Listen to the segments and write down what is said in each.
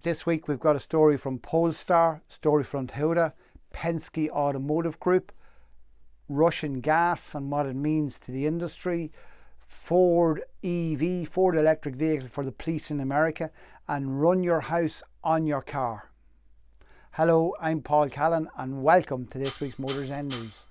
This week we've got a story from Polestar, story from Toyota, Penske Automotive Group, Russian gas and what it means to the industry, Ford EV, Ford electric vehicle for the police in America, and run your house on your car. Hello, I'm Paul Callan and welcome to this week's MotorZen News.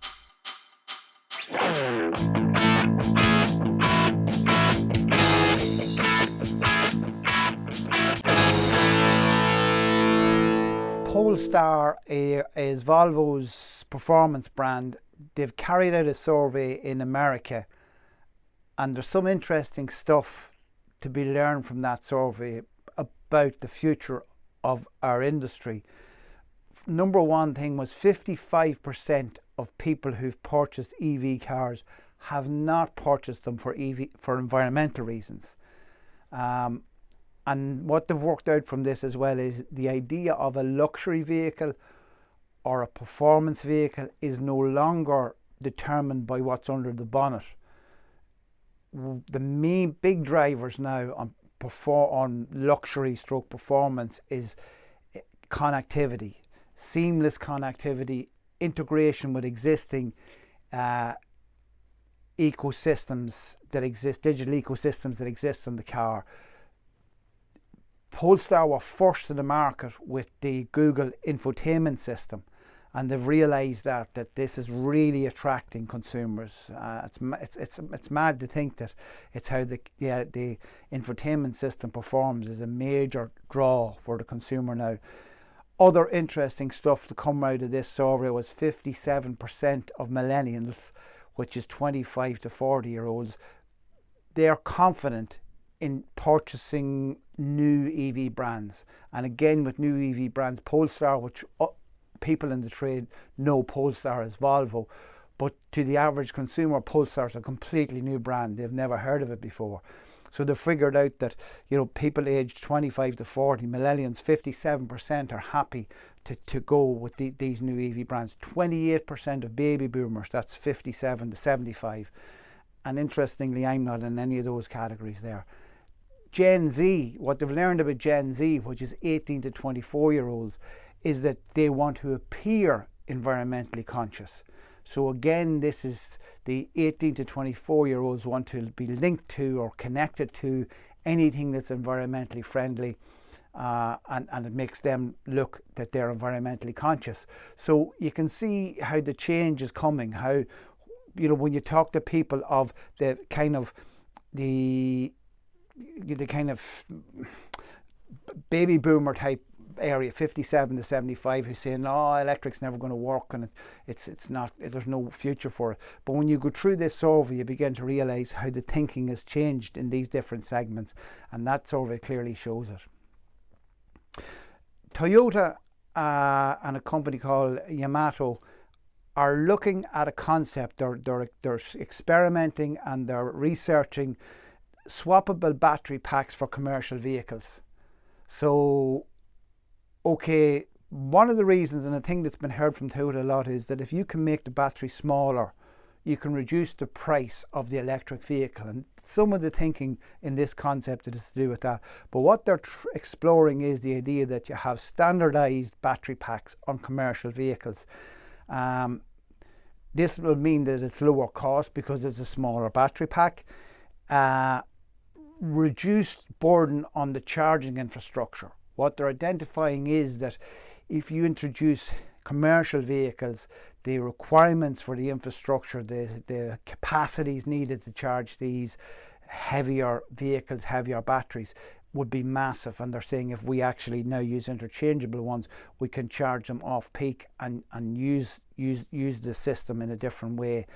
Polestar is Volvo's performance brand. They've carried out a survey in America, and there's some interesting stuff to be learned from that survey about the future of our industry. Number one thing was 55% of people who've purchased EV cars have not purchased them for environmental reasons. And what they've worked out from this as well is the idea of a luxury vehicle or a performance vehicle is no longer determined by what's under the bonnet. The main big drivers now on luxury stroke performance is connectivity, seamless connectivity, integration with existing ecosystems that exist, digital ecosystems that exist in the car. Polestar were first in the market with the Google infotainment system, and they've realised that this is really attracting consumers. It's mad to think that it's how the infotainment system performs is a major draw for the consumer now. Other interesting stuff to come out of this survey was 57% of millennials, which is 25 to 40 year olds, they are confident in purchasing new EV brands. And again, with new EV brands, Polestar, which people in the trade know Polestar as Volvo, but to the average consumer, Polestar is a completely new brand. They've never heard of it before. So they've figured out that, people aged 25 to 40, millennials, 57% are happy to go with these new EV brands. 28% of baby boomers, that's 57 to 75. And interestingly, I'm not in any of those categories there. Gen Z, what they've learned about Gen Z, which is 18 to 24 year olds, is that they want to appear environmentally conscious. So again, this is the 18 to 24 year olds want to be linked to or connected to anything that's environmentally friendly, and it makes them look that they're environmentally conscious. So you can see how the change is coming, how, when you talk to people of the kind of baby boomer type area, 57 to 75, who's saying, "No, electric's never going to work and it's not, there's no future for it." But when you go through this survey, you begin to realise how the thinking has changed in these different segments, and that survey clearly shows it. Toyota and a company called Yamato are looking at a concept. They're experimenting and they're researching swappable battery packs for commercial vehicles. So, okay, one of the reasons, and a thing that's been heard from Toyota a lot, is that if you can make the battery smaller, you can reduce the price of the electric vehicle. And some of the thinking in this concept is to do with that. But what they're exploring is the idea that you have standardized battery packs on commercial vehicles. This will mean that it's lower cost because it's a smaller battery pack. Reduced burden on the charging infrastructure. What they're identifying is that if you introduce commercial vehicles, the requirements for the infrastructure, the capacities needed to charge these heavier vehicles, heavier batteries, would be massive. And they're saying if we actually now use interchangeable ones, we can charge them off peak and use the system in a different way.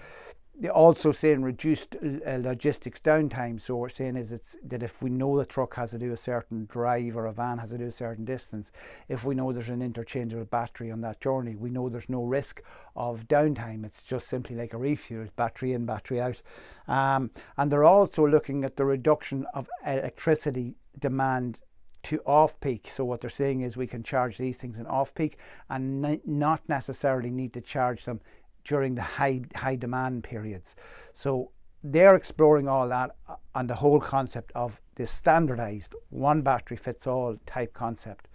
They're also saying reduced logistics downtime. So we're saying that if we know the truck has to do a certain drive or a van has to do a certain distance, if we know there's an interchangeable battery on that journey, we know there's no risk of downtime. It's just simply like a refuel, battery in, battery out. And they're also looking at the reduction of electricity demand to off-peak. So what they're saying is we can charge these things in off-peak and not necessarily need to charge them during the high demand periods. So they're exploring all that and the whole concept of this standardized one battery fits all type concept.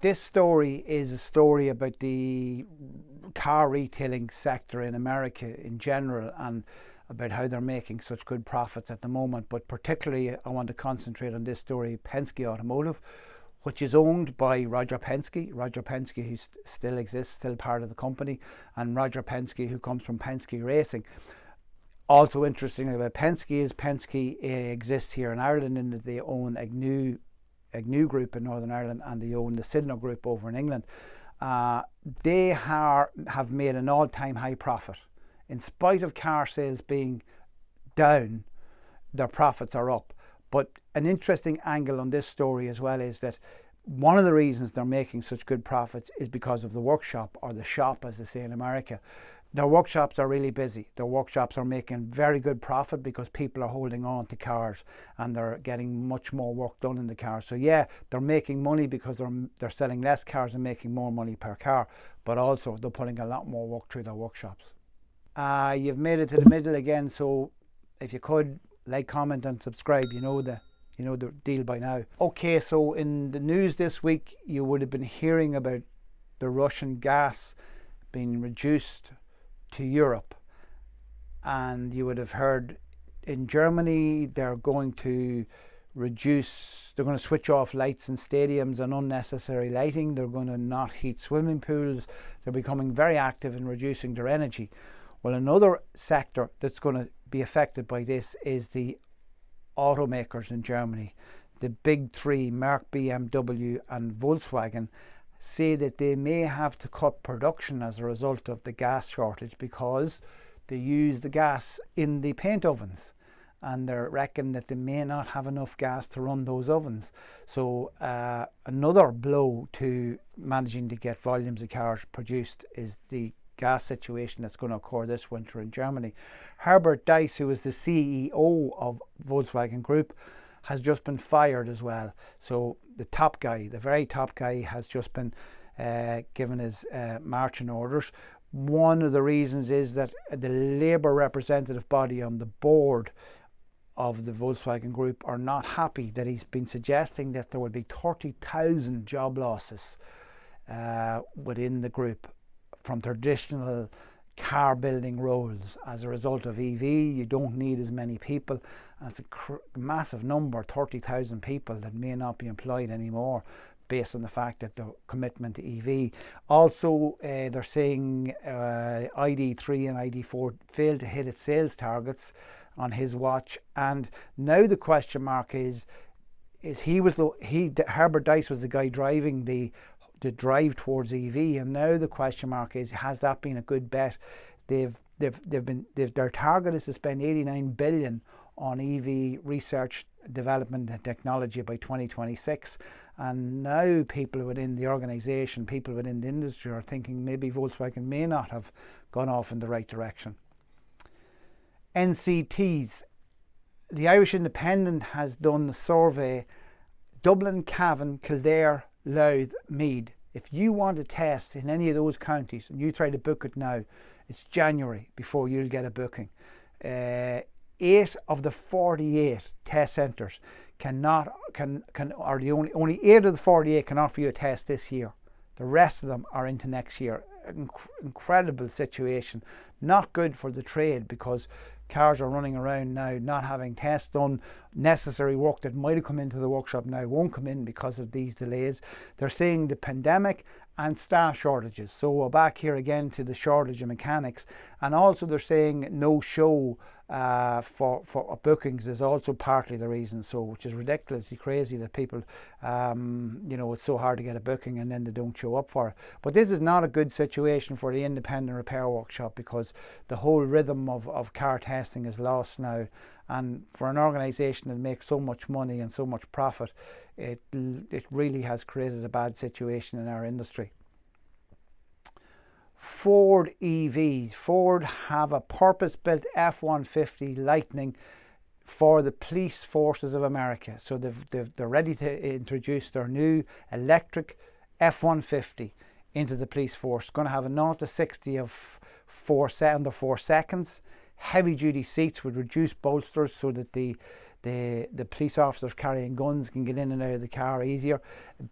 This story is a story about the car retailing sector in America in general, and about how they're making such good profits at the moment. But particularly I want to concentrate on this story, Penske Automotive, which is owned by Roger Penske, who still exists, still part of the company, and Roger Penske, who comes from Penske Racing. Also interesting about Penske is Penske exists here in Ireland, and that they own Agnew Group in Northern Ireland, and they own the Sidno Group over in England. They have made an all-time high profit. In spite of car sales being down, their profits are up. But an interesting angle on this story as well is that one of the reasons they're making such good profits is because of the workshop, or the shop as they say in America. Their workshops are really busy. Their workshops are making very good profit because people are holding on to cars and they're getting much more work done in the cars. So yeah, they're making money because they're selling less cars and making more money per car, but also they're putting a lot more work through their workshops. You've made it to the middle again, so if you could like, comment and subscribe, you know the deal by now. Okay, so in the news this week you would have been hearing about the Russian gas being reduced to Europe, and you would have heard in Germany they're going to switch off lights in stadiums and unnecessary lighting. They're going to not heat swimming pools. They're becoming very active in reducing their energy. Well, another sector that's going to be affected by this is the automakers in Germany. The big three, Merck, BMW and Volkswagen, say that they may have to cut production as a result of the gas shortage because they use the gas in the paint ovens, and they reckon that they may not have enough gas to run those ovens. So another blow to managing to get volumes of cars produced is the gas situation that's going to occur this winter in Germany. Herbert Diess, who is the CEO of Volkswagen Group, has just been fired as well. So the very top guy has just been given his marching orders. One of the reasons is that the Labour representative body on the board of the Volkswagen Group are not happy that he's been suggesting that there will be 30,000 job losses within the group from traditional car building roles as a result of EV. You don't need as many people, and it's a massive number, 30,000 people that may not be employed anymore based on the fact that the commitment to EV. Also, they're saying ID3 and ID4 failed to hit its sales targets on his watch, and now the question mark is Herbert Diess was the guy driving the drive towards EV, and now the question mark is, has that been a good bet? Their target is to spend 89 billion on EV research, development and technology by 2026, and now people within the organisation, people within the industry are thinking maybe Volkswagen may not have gone off in the right direction. NCTS, the Irish Independent, has done a survey. Dublin, Cavan, Kildare, Louth, Meath. If you want to test in any of those counties and you try to book it now, it's January before you'll get a booking. 8 of the 48 test centres only 8 of the 48 can offer you a test this year. The rest of them are into next year. Incredible situation. Not good for the trade, because cars are running around now not having tests done. Necessary work that might have come into the workshop now won't come in because of these delays. They're saying the pandemic and staff shortages. So we're back here again to the shortage of mechanics. And also they're saying no show for bookings is also partly the reason. So, which is ridiculously crazy that people, it's so hard to get a booking and then they don't show up for it. But this is not a good situation for the independent repair workshop, because the whole rhythm of car testing is lost now. And for an organisation that makes so much money and so much profit, it really has created a bad situation in our industry. Ford EVs. Ford have a purpose-built F-150 Lightning for the police forces of America. So they're ready to introduce their new electric F-150 into the police force. It's going to have a 0 to 60 of under 4 seconds. Heavy duty seats with reduced bolsters so that the The police officers carrying guns can get in and out of the car easier.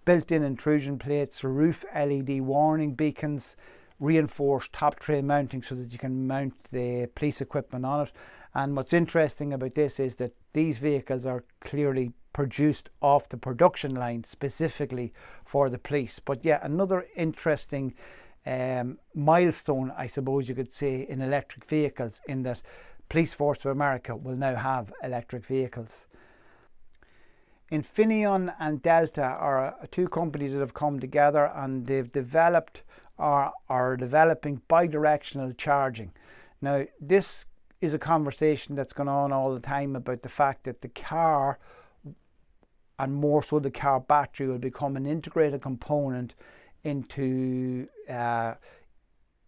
Built-in intrusion plates, roof LED warning beacons, reinforced top tray mounting so that you can mount the police equipment on it. And what's interesting about this is that these vehicles are clearly produced off the production line specifically for the police. But yeah, another interesting milestone, I suppose you could say, in electric vehicles, in that Police Force of America will now have electric vehicles. Infineon and Delta are two companies that have come together, and they've developed or are developing bidirectional charging. Now, this is a conversation that's going on all the time about the fact that the car, and more so the car battery, will become an integrated component into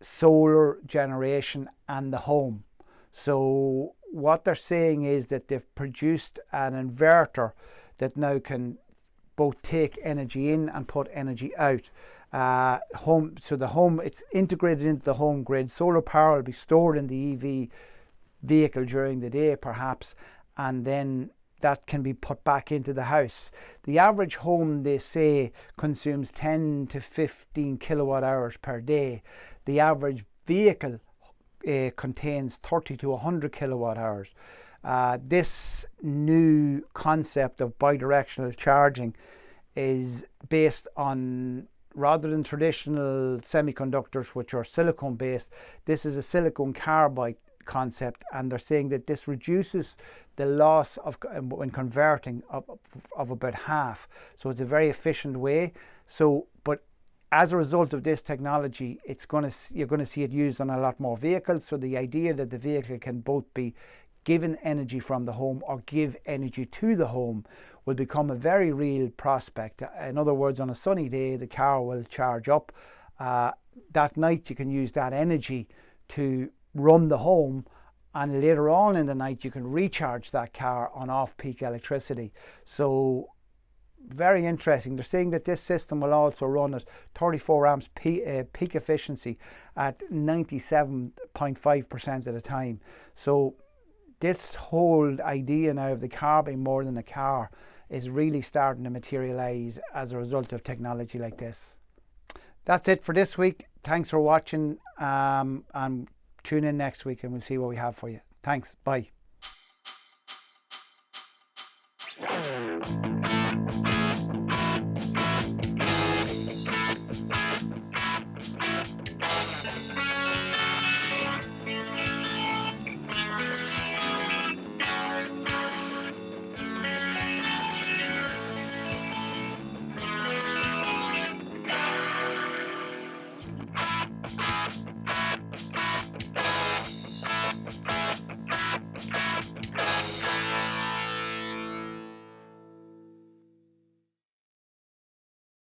solar generation and the home. So what they're saying is that they've produced an inverter that now can both take energy in and put energy out. So the home, it's integrated into the home grid. Solar power will be stored in the EV vehicle during the day perhaps, and then that can be put back into the house. The average home, they say, consumes 10 to 15 kilowatt hours per day. The average vehicle contains 30 to 100 kilowatt hours. This new concept of bidirectional charging is based on, rather than traditional semiconductors which are silicon based, this is a silicon carbide concept, and they're saying that this reduces the loss of when converting of about half. So it's a very efficient way. So, but as a result of this technology, you're going to see it used on a lot more vehicles. So the idea that the vehicle can both be given energy from the home or give energy to the home will become a very real prospect. In other words, on a sunny day, the car will charge up. That night you can use that energy to run the home, and later on in the night you can recharge that car on off-peak electricity. So very interesting. They're saying that this system will also run at 34 amps peak efficiency at 97.5% of the time. So this whole idea now of the car being more than a car is really starting to materialize as a result of technology like this. That's it for this week. Thanks for watching, and tune in next week and we'll see what we have for you. Thanks. Bye.